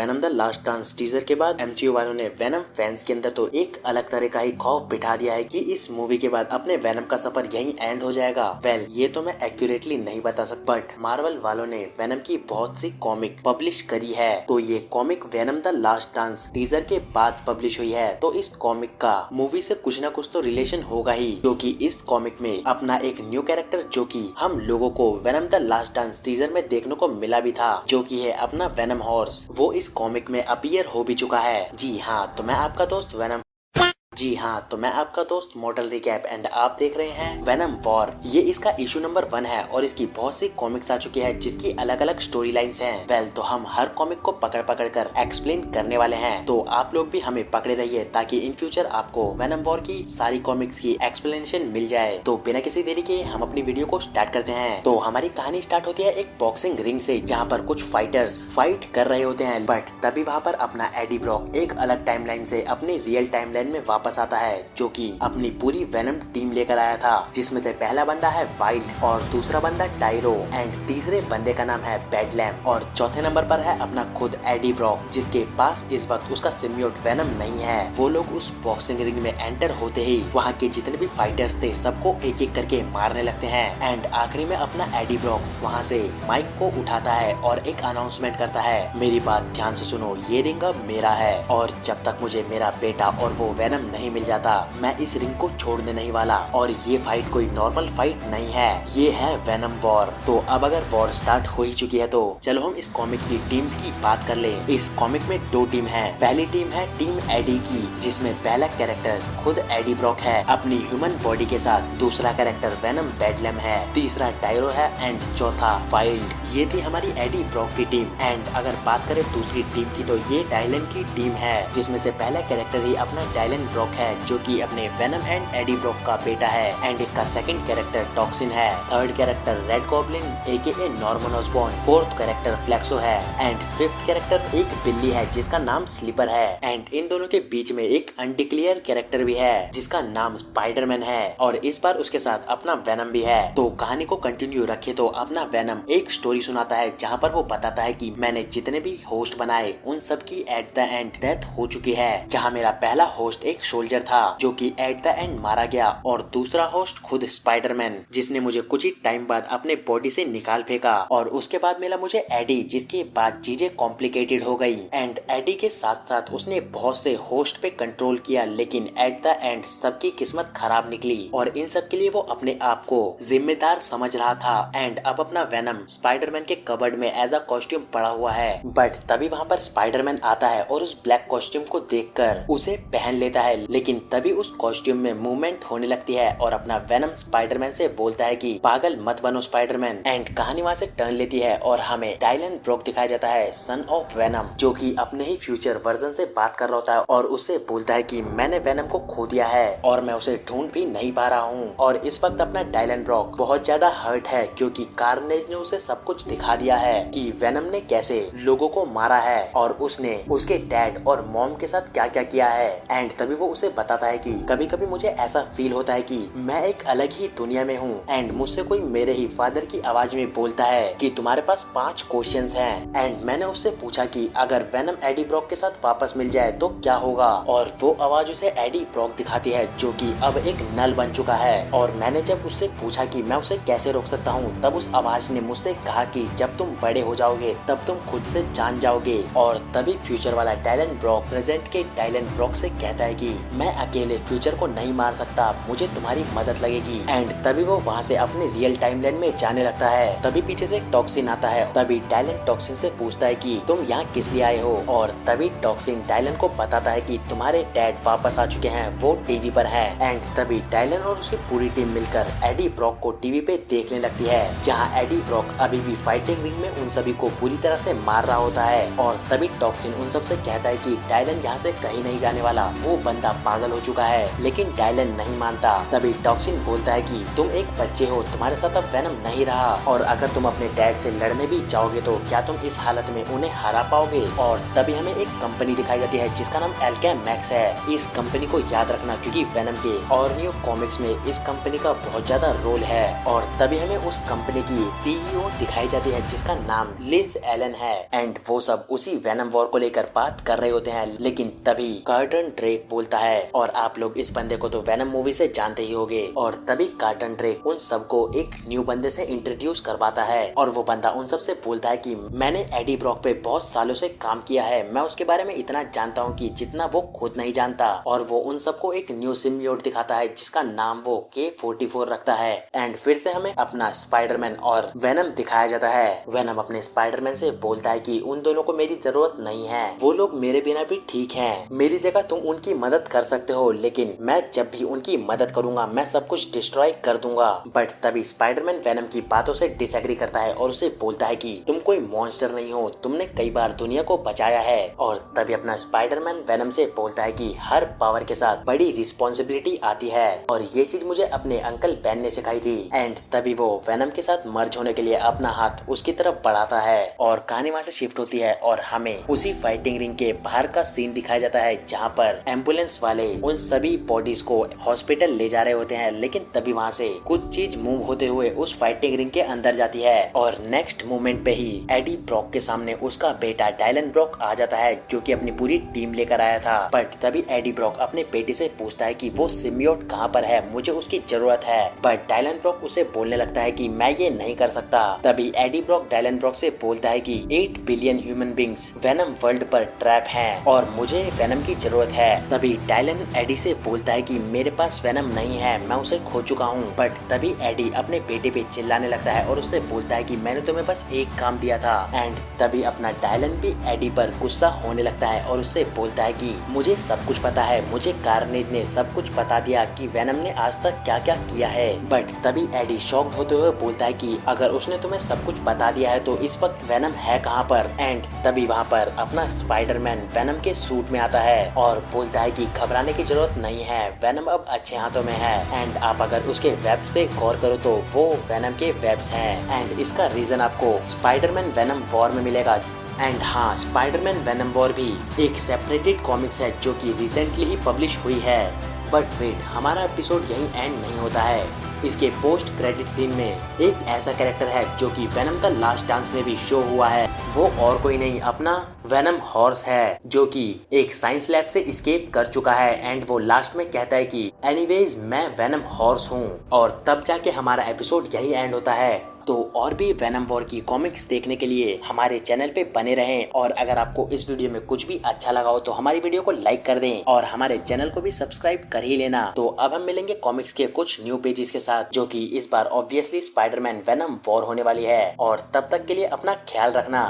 Venom the last dance teaser के बाद MCU वालों ने वेनम फैंस के अंदर तो एक अलग तरह का ही खौफ बिठा दिया है कि इस मूवी के बाद अपने वेनम का सफर यहीं एंड हो जाएगा। ये तो मैं एक्यूरेटली नहीं बता सकता, बट मार्वल वालों ने वेनम की बहुत सी कॉमिक पब्लिश करी है। तो ये comic venom the last dance teaser के बाद पब्लिश हुई है, तो इस कॉमिक का मूवी से कुछ न कुछ तो रिलेशन होगा ही, क्योंकि इस कॉमिक में अपना एक न्यू कैरेक्टर जो कि हम लोगों को venom the last dance teaser में देखने को मिला भी था, जो कि है अपना वेनम हॉर्स, वो इस कॉमिक में अपीयर हो भी चुका है। जी हाँ, तो मैं आपका दोस्त वेनम मॉडल रिकैप एंड आप देख रहे हैं वेनम वॉर। ये इसका इशू नंबर 1 है और इसकी बहुत सी कॉमिक्स आ चुकी है जिसकी अलग अलग स्टोरी लाइन्स हैं। तो हम हर कॉमिक को पकड़ पकड़ कर एक्सप्लेन करने वाले हैं, तो आप लोग भी हमें पकड़े रहिए ताकि इन फ्यूचर आपको वेनम वॉर की सारी कॉमिक्स की एक्सप्लेनेशन मिल जाए। तो बिना किसी देरी के हम अपनी वीडियो को स्टार्ट करते हैं। तो हमारी कहानी स्टार्ट होती है एक बॉक्सिंग रिंग से, जहाँ पर कुछ फाइटर्स फाइट कर रहे होते हैं, बट तभी वहाँ पर अपना एडी ब्रॉक एक अलग टाइमलाइन से अपनी रियल टाइमलाइन में वापस आता है, जो कि अपनी पूरी वेनम टीम लेकर आया था, जिसमें से पहला बंदा है वाइल्ड और दूसरा बंदा टाइरो एंड तीसरे बंदे का नाम है बेडलैम और चौथे नंबर पर है अपना खुद एडी ब्रॉक, जिसके पास इस वक्त उसका सिम्बियोट वेनम नहीं है। वो लोग उस बॉक्सिंग रिंग में एंटर होते ही वहाँ के जितने भी फाइटर्स थे सबको एक एक करके मारने लगते हैं एंड आखिरी में अपना एडी ब्रॉक वहाँ से माइक को उठाता है और एक अनाउंसमेंट करता है, मेरी बात ध्यान से सुनो, ये रिंग अब मेरा है और जब तक मुझे मेरा बेटा और वो वेनम नहीं मिल जाता मैं इस रिंग को छोड़ने नहीं वाला। और ये फाइट कोई नॉर्मल फाइट नहीं है, ये है वेनम वॉर। तो अब अगर वॉर स्टार्ट हो ही चुकी है तो चलो हम इस कॉमिक की टीम्स की बात कर ले। इस कॉमिक में 2 टीम है। पहली टीम है टीम एडी की, जिसमें पहला कैरेक्टर खुद एडी ब्रॉक है अपनी ह्यूमन बॉडी के साथ, दूसरा कैरेक्टर वेनम बेडलैम है, तीसरा टाइरो है एंड चौथा वाइल्ड। ये थी हमारी एडी ब्रॉक की टीम। एंड अगर बात करें दूसरी टीम की तो ये डायलन की टीम है, जिसमें से पहला कैरेक्टर ही अपना डायलन ब्रॉक है, जो कि अपने वेनम एंड एडी ब्रॉक का बेटा है एंड इसका सेकंड कैरेक्टर टॉक्सिन है, third character Red Goblin aka Norman Osborn, fourth character Flexo है एंड फिफ्थ कैरेक्टर एक बिल्ली है जिसका नाम स्लीपर है। एंड इन दोनों के बीच में एक अनडिक्लेयर कैरेक्टर भी है जिसका नाम स्पाइडरमैन है और इस बार उसके साथ अपना वेनम भी है। तो कहानी को कंटिन्यू रखे तो अपना वेनम एक स्टोरी सुनाता है जहाँ पर वो बताता है कि मैंने जितने भी होस्ट बनाए उन सब की एट द एंड डेथ हो चुकी है, जहाँ मेरा पहला होस्ट एक सोल्जर था जो कि एट द एंड मारा गया और दूसरा होस्ट खुद स्पाइडरमैन, जिसने मुझे कुछ ही टाइम बाद अपने बॉडी से निकाल फेंका और उसके बाद मिला मुझे एडी, जिसके बाद चीजें कॉम्प्लिकेटेड हो गई एंड एडी के साथ साथ उसने बहुत से होस्ट पे कंट्रोल किया, लेकिन एट द एंड सबकी किस्मत खराब निकली और इन सब के लिए वो अपने आप को जिम्मेदार समझ रहा था। एंड अब अपना वेनम स्पाइडरमैन के कबर्ड में एज अ कॉस्ट्यूम पड़ा हुआ है, बट तभी वहाँ पर स्पाइडरमैन आता है और उस ब्लैक कॉस्ट्यूम को देखकर उसे पहन लेता है, लेकिन तभी उस कॉस्ट्यूम में मूवमेंट होने लगती है और अपना वेनम स्पाइडरमैन से बोलता है कि पागल मत बनो स्पाइडरमैन। एंड कहानी वहाँ से टर्न लेती है और हमें डायलन ब्रॉक दिखाया जाता है, सन ऑफ वेनम, जो कि अपने ही फ्यूचर वर्जन से बात कर रहा होता है और उससे बोलता है कि मैंने वेनम को खो दिया है और मैं उसे ढूंढ भी नहीं पा रहा हूँ। और इस वक्त अपना डायलन ब्रॉक बहुत ज्यादा हर्ट है क्योंकि कार्नेज ने उसे सब कुछ दिखा दिया है कि वेनम ने कैसे लोगों को मारा है और उसने उसके डैड और मॉम के साथ क्या क्या किया है। एंड तभी वो उसे बताता है कि कभी कभी मुझे ऐसा फील होता है कि मैं एक अलग ही दुनिया में हूँ एंड मुझसे कोई मेरे ही फादर की आवाज में बोलता है कि तुम्हारे पास 5 क्वेश्चंस हैं। एंड मैंने उससे पूछा कि अगर वेनम एडी ब्रॉक के साथ वापस मिल जाए तो क्या होगा, और वो आवाज उसे एडी ब्रॉक दिखाती है जो कि अब एक नल बन चुका है। और मैंने जब उससे पूछा कि मैं उसे कैसे रोक सकता हूँ, तब उस आवाज ने मुझसे कहा कि जब तुम बड़े हो जाओगे तब तुम खुद से जान जाओगे। और तभी फ्यूचर वाला डायलन ब्रॉक प्रेजेंट के डायलन ब्रॉक से कहता है कि मैं अकेले फ्यूचर को नहीं मार सकता, मुझे तुम्हारी मदद लगेगी। एंड तभी वो वहाँ से अपने रियल टाइमलाइन में जाने लगता है। तभी पीछे से टॉक्सिन आता है। तभी डायलन टॉक्सिन से पूछता है कि तुम यहाँ किस लिए आए हो, और तभी टॉक्सिन डायलन को बताता है कि तुम्हारे डैड वापस आ चुके हैं, वो टीवी पर है। एंड तभी डायलन और उसकी पूरी टीम मिलकर एडी ब्रॉक को टीवी पे देखने लगती है, जहाँ एडी ब्रॉक अभी भी फाइटिंग रिंग में उन सभी को पूरी तरह से मार रहा होता है। और तभी टॉक्सिन उन सब से कहता है कि डायलन यहाँ से कहीं नहीं जाने वाला, वो बंदा बंदा पागल हो चुका है, लेकिन डायलन नहीं मानता। तभी टॉक्सिन बोलता है कि तुम एक बच्चे हो, तुम्हारे साथ अब वेनम नहीं रहा, और अगर तुम अपने डैड से लड़ने भी जाओगे तो क्या तुम इस हालत में उन्हें हरा पाओगे। और तभी हमें एक कंपनी दिखाई जाती है जिसका नाम एल्केम मैक्स है। इस कंपनी को याद रखना क्योंकि वेनम के और न्यू कॉमिक्स में इस कंपनी का बहुत ज्यादा रोल है। और तभी हमें उस कंपनी की सीईओ दिखाई जाती है जिसका नाम लिज एलन है। एंड वो सब उसी वेनम वॉर को लेकर बात कर रहे होते हैं, लेकिन तभी कार्टन ड्रेक बोलता है, और आप लोग इस बंदे को तो वेनम मूवी से जानते ही होंगे। और तभी कार्टन ड्रेक उन सबको एक न्यू बंदे से इंट्रोड्यूस करवाता है, और वो बंदा उन सब से बोलता है कि मैंने एडी ब्रॉक पे बहुत सालों से काम किया है, मैं उसके बारे में इतना जानता हूँ कि जितना वो खुद नहीं जानता। और वो उन सबको एक न्यू सिम्बियोट दिखाता है जिसका नाम वो K-44 रखता है। एंड फिर से हमें अपना स्पाइडरमैन और वेनम दिखाया जाता है। वेनम अपने स्पाइडरमैन से बोलता है कि उन दोनों को मेरी जरूरत नहीं है, वो लोग मेरे बिना भी ठीक हैं। मेरी जगह तुम उनकी मदद कर सकते हो, लेकिन मैं जब भी उनकी मदद करूंगा मैं सब कुछ डिस्ट्रॉय कर दूंगा। बट तभी स्पाइडरमैन वेनम की बातों से डिसएग्री करता है और उसे बोलता है कि तुम कोई मॉन्स्टर नहीं हो, तुमने कई बार दुनिया को बचाया है। और तभी अपना स्पाइडरमैन वेनम से बोलता है कि हर पावर के साथ बड़ी रिस्पॉन्सिबिलिटी आती है, और ये चीज मुझे अपने अंकल बेन ने सिखाई थी। एंड तभी वो वेनम के साथ मर्ज होने के लिए अपना हाथ उसकी तरफ बढ़ाता है, और कहानी वहाँ से शिफ्ट होती है और हमें उसी फाइटिंग रिंग के बाहर का सीन दिखाया जाता है जहाँ पर एम्बुलेंस वाले उन सभी बॉडीज को हॉस्पिटल ले जा रहे होते हैं। लेकिन तभी वहाँ से कुछ चीज मूव होते हुए उस फाइटिंग रिंग के अंदर जाती है, और नेक्स्ट मोमेंट पे ही एडी ब्रॉक के सामने उसका बेटा डायलन ब्रॉक आ जाता है, जो कि अपनी पूरी टीम लेकर आया था। बट तभी एडी ब्रॉक अपने बेटे से पूछता है कि वो सिम्बियोट कहाँ पर है, मुझे उसकी जरूरत है। बट डायलन ब्रॉक उसे बोलने लगता है कि मैं ये नहीं कर सकता। तभी एडी ब्रॉक डायलन ब्रॉक से बोलता है कि 8 billion human beings venom world पर ट्रैप हैं और मुझे वेनम की जरूरत है। तभी डायलन एडी से बोलता है कि मेरे पास वेनम नहीं है, मैं उसे खो चुका हूँ। बट तभी एडी अपने बेटे पे चिल्लाने लगता है और उससे बोलता है कि मैंने तुम्हें बस एक काम दिया था। एंड तभी अपना डायलन भी एडी पर गुस्सा होने लगता है और उससे बोलता है कि मुझे सब कुछ पता है, मुझे कार्नेज ने सब कुछ बता दिया कि वेनम ने आज तक क्या क्या किया है। बट तभी एडी शॉक्ड होते हुए बोलता है कि अगर उसने तुम्हें सब कुछ बता दिया है तो इस वक्त वेनम है कहाँ पर। एंड तभी वहाँ पर अपना स्पाइडरमैन वेनम के सूट में आता है और बोलता है कि घबराने की जरूरत नहीं है, वेनम अब अच्छे हाथों में है। एंड आप अगर उसके वेब्स पे गौर करो तो वो वेनम के वेब्स हैं। एंड इसका रीजन आपको स्पाइडरमैन वेनम वॉर में मिलेगा। एंड हाँ, स्पाइडरमैन वेनम वॉर भी एक सेपरेटेड कॉमिक्स है जो कि रिसेंटली ही पब्लिश हुई है। बट वेट, हमारा एपिसोड यहीं एंड नहीं होता है। इसके पोस्ट क्रेडिट सीन में एक ऐसा कैरेक्टर है जो कि वेनम द लास्ट डांस में भी शो हुआ है। वो और कोई नहीं, अपना वेनम हॉर्स है, जो कि एक साइंस लैब से एस्केप कर चुका है। एंड वो लास्ट में कहता है कि एनीवेज मैं वेनम हॉर्स हूँ, और तब जाके हमारा एपिसोड यही एंड होता है। तो और भी वेनम वॉर की कॉमिक्स देखने के लिए हमारे चैनल पे बने रहें, और अगर आपको इस वीडियो में कुछ भी अच्छा लगा हो तो हमारी वीडियो को लाइक कर दें और हमारे चैनल को भी सब्सक्राइब कर ही लेना। तो अब हम मिलेंगे कॉमिक्स के कुछ न्यू पेजेस के साथ, जो कि इस बार ऑब्वियसली स्पाइडरमैन वेनम वॉर होने वाली है। और तब तक के लिए अपना ख्याल रखना।